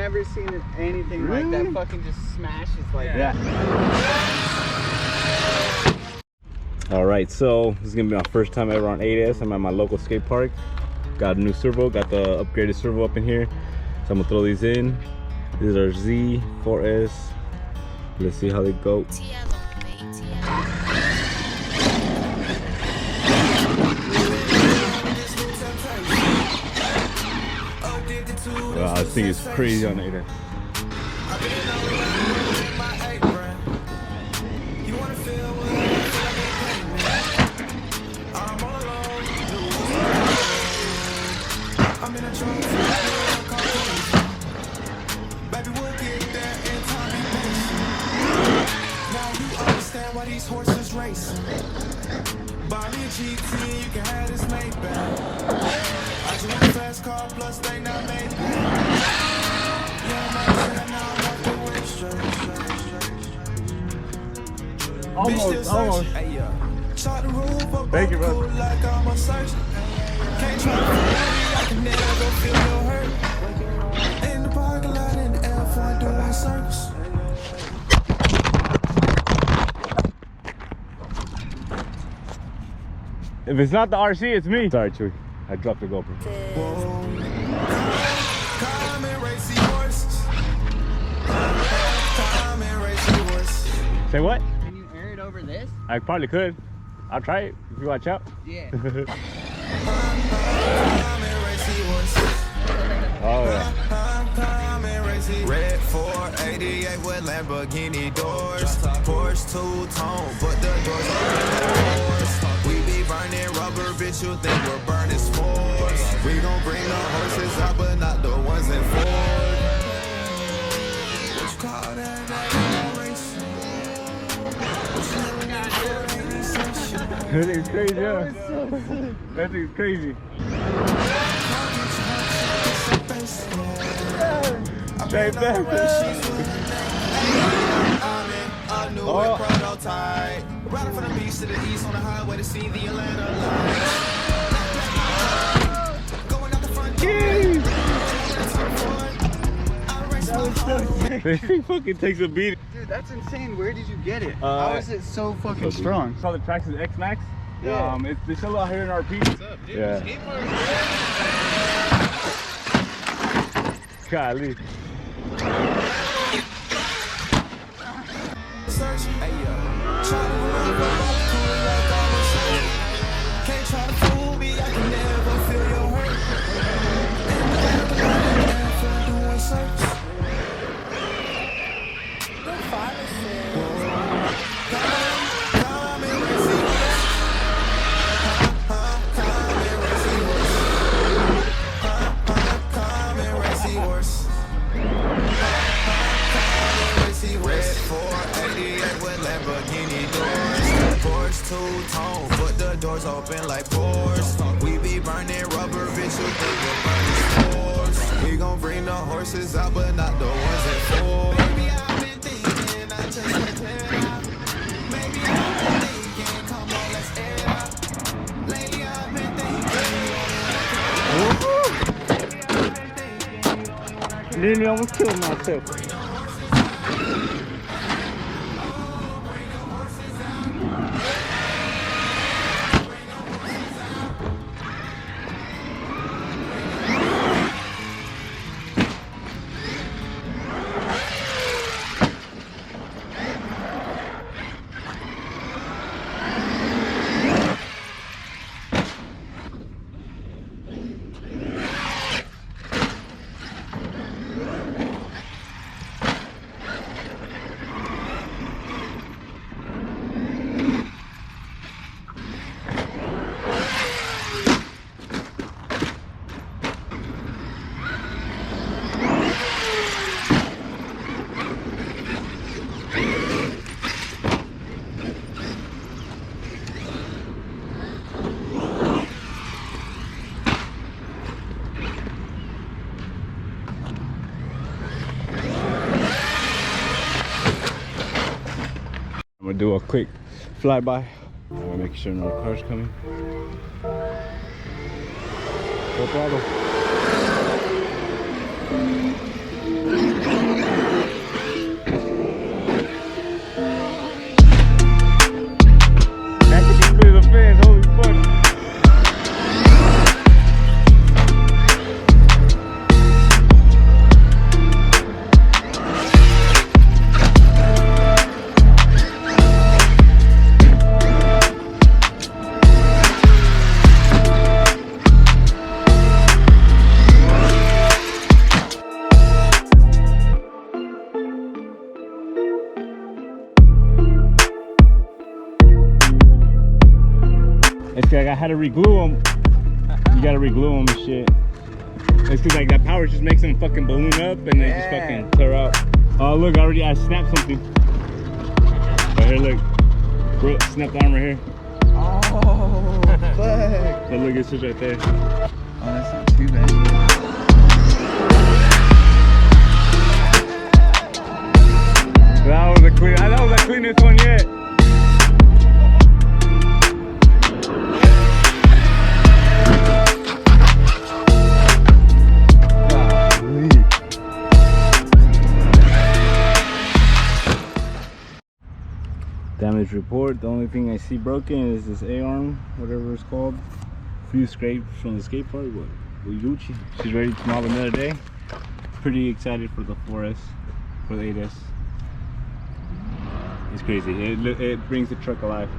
never seen anything like that. Fucking just smashes like that. Alright, so this is gonna be my first time ever on 8S. I'm at my local skate park. Got a new servo, got the upgraded servo up in here. So I'm gonna throw these in. These are Z, 4S. Let's see how they go. Wow, this thing is crazy on 8S. These horses race. Buy me a GT, you can have this made back. I just want a fast car, plus they not made back. Yeah, now I'm off the way straight. Almost. Hey, shot the roof up. Thank you, bro. Like I'm a surgeon. Can't try to fool me, I can never feel your hurt. In the parking lot, in the F1 doing circles. If it's not the RC, it's me. Sorry, Chewy. I dropped the GoPro. Say what? Can you air it over this? I probably could. I'll try it if you watch out. Yeah. Oh yeah. Red 488 with Lamborghini doors. Porsche two-tone, but the doors are doors. We be burning rubber, bitch, you think we're burning s'mores. We gon' bring the horses out, but not the ones in Ford. What you call that? That thing's crazy, yeah. That thing's crazy. Straight back. Oh. Riding from the beach to the east on the highway to see the Atlanta lights. Going out the front door. This thing fucking takes a beat. Dude, that's insane. Where did you get it? How is it so fucking strong? It's called the Traxxas Xmaxx. Yeah. They sell out here in RP. What's up, dude? Yeah. Golly. Can't try to fool me, I can never feel your hurt. Red 488 with Lamborghini doors. Porsche two-tone, but the doors open like pores. We be burning rubber, bitch, you think we're burning stores. We gon' bring the horses out, but not the ones in Ford. Baby, I've been thinking, I just can't clear it out. Maybe I've been thinking, come on, let's air it out. Lately I've been thinking. Literally almost killed myself. I'm gonna do a quick flyby. I'm gonna make sure no cars coming. Full throttle. I had to re-glue them. You gotta re-glue them and shit. It's cause like that power just makes them fucking balloon up and they just fucking tear out. Oh look, I snapped something. Right here, look. Bro, snapped the arm right here. Oh, fuck. Oh look, it's just right there. Oh, that's not too bad. That was the cleanest one yet. Damage report. The only thing I see broken is this A-arm, whatever it's called. Few scrapes from the skate park, but we Gucci. She's ready to mob another day. Pretty excited for the 4S, for the 8S. It's crazy. It brings the truck alive.